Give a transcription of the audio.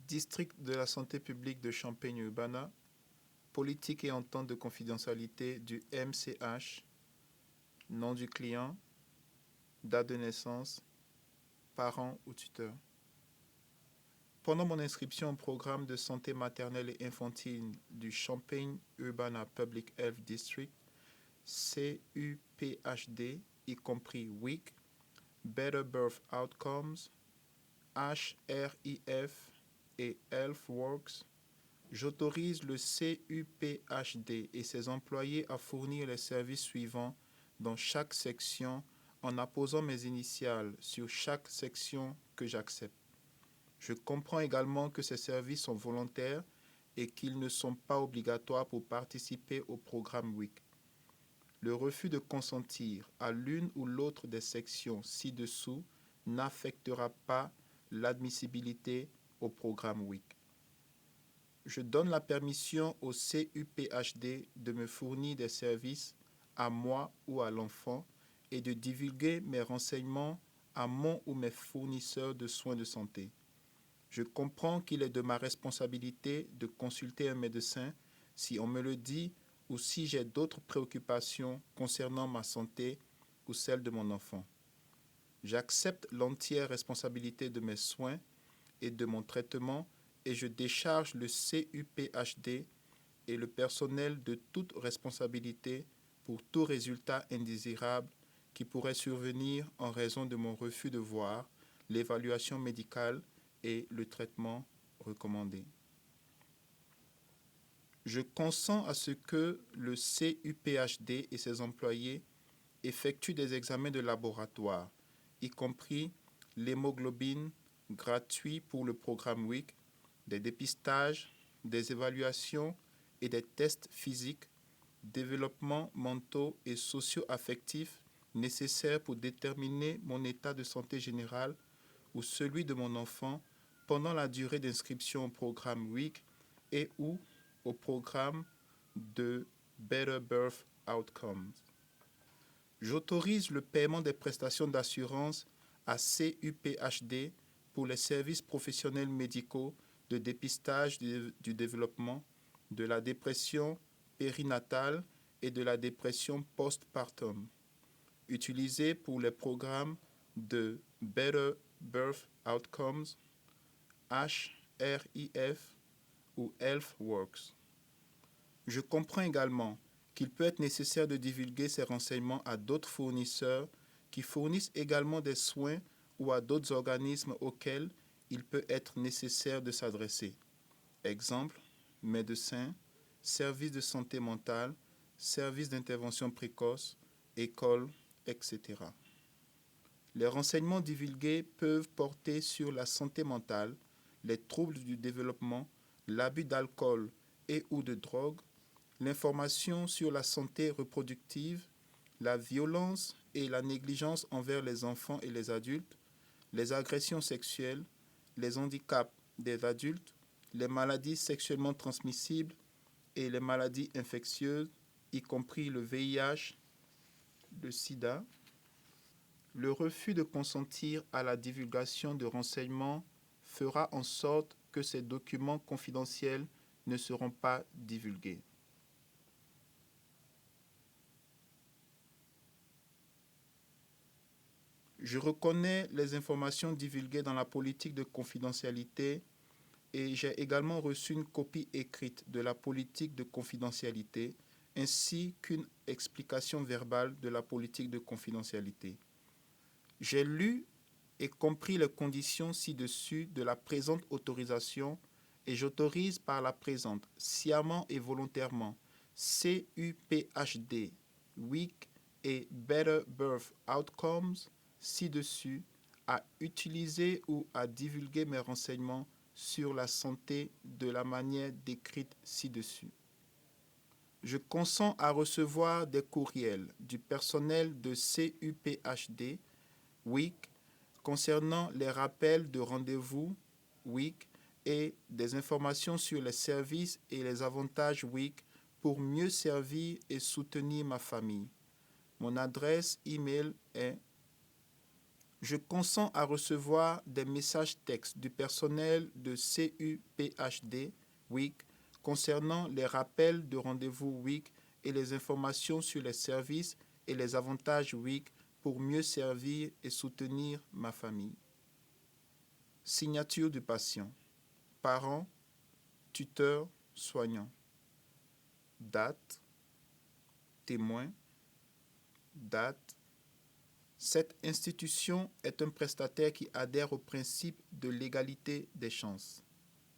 District de la santé publique de Champaign-Urbana, politique et entente de confidentialité du MCH, nom du client, date de naissance, parents ou tuteurs. Pendant mon inscription au programme de santé maternelle et infantile du Champaign-Urbana Public Health District, CUPHD, y compris WIC, Better Birth Outcomes, HRIF et HealthWorks, j'autorise le CUPHD et ses employés à fournir les services suivants dans chaque section en apposant mes initiales sur chaque section que j'accepte. Je comprends également que ces services sont volontaires et qu'ils ne sont pas obligatoires pour participer au programme WIC. Le refus de consentir à l'une ou l'autre des sections ci-dessous n'affectera pas l'admissibilité au programme WIC. Je donne la permission au CUPHD de me fournir des services à moi ou à l'enfant et de divulguer mes renseignements à mon ou mes fournisseurs de soins de santé. Je comprends qu'il est de ma responsabilité de consulter un médecin si on me le dit ou si j'ai d'autres préoccupations concernant ma santé ou celle de mon enfant. J'accepte l'entière responsabilité de mes soins et de mon traitement et je décharge le CUPHD et le personnel de toute responsabilité pour tout résultat indésirable qui pourrait survenir en raison de mon refus de voir l'évaluation médicale et le traitement recommandé. Je consens à ce que le CUPHD et ses employés effectuent des examens de laboratoire, y compris l'hémoglobine gratuit pour le programme WIC, des dépistages, des évaluations et des tests physiques, développement mentaux et socio-affectifs nécessaires pour déterminer mon état de santé général ou celui de mon enfant pendant la durée d'inscription au programme WIC et ou au programme de Better Birth Outcomes. J'autorise le paiement des prestations d'assurance à CUPHD pour les services professionnels médicaux de dépistage du développement, de la dépression périnatale et de la dépression postpartum, utilisés pour les programmes de Better Birth Outcomes, HRIF ou HealthWorks. Je comprends également qu'il peut être nécessaire de divulguer ces renseignements à d'autres fournisseurs qui fournissent également des soins ou à d'autres organismes auxquels il peut être nécessaire de s'adresser. Exemple, médecins, services de santé mentale, services d'intervention précoce, écoles, etc. Les renseignements divulgués peuvent porter sur la santé mentale, les troubles du développement, l'abus d'alcool et ou de drogue, l'information sur la santé reproductive, la violence et la négligence envers les enfants et les adultes, les agressions sexuelles, les handicaps des adultes, les maladies sexuellement transmissibles et les maladies infectieuses, y compris le VIH, le sida. Le refus de consentir à la divulgation de renseignements fera en sorte que ces documents confidentiels ne seront pas divulgués. Je reconnais les informations divulguées dans la politique de confidentialité et j'ai également reçu une copie écrite de la politique de confidentialité ainsi qu'une explication verbale de la politique de confidentialité. J'ai lu et compris les conditions ci-dessus de la présente autorisation et j'autorise par la présente, sciemment et volontairement, CUPHD, WIC et Better Birth Outcomes ci-dessus à utiliser ou à divulguer mes renseignements sur la santé de la manière décrite ci-dessus. Je consens à recevoir des courriels du personnel de CUPHD, WIC, concernant les rappels de rendez-vous WIC et des informations sur les services et les avantages WIC pour mieux servir et soutenir ma famille. Mon adresse e-mail est Je consens à recevoir des messages textes du personnel de CUPHD WIC concernant les rappels de rendez-vous WIC et les informations sur les services et les avantages WIC pour mieux servir et soutenir ma famille. Signature du patient. Parents, tuteurs, soignants. Date. Témoin. Date. Cette institution est un prestataire qui adhère au principe de l'égalité des chances.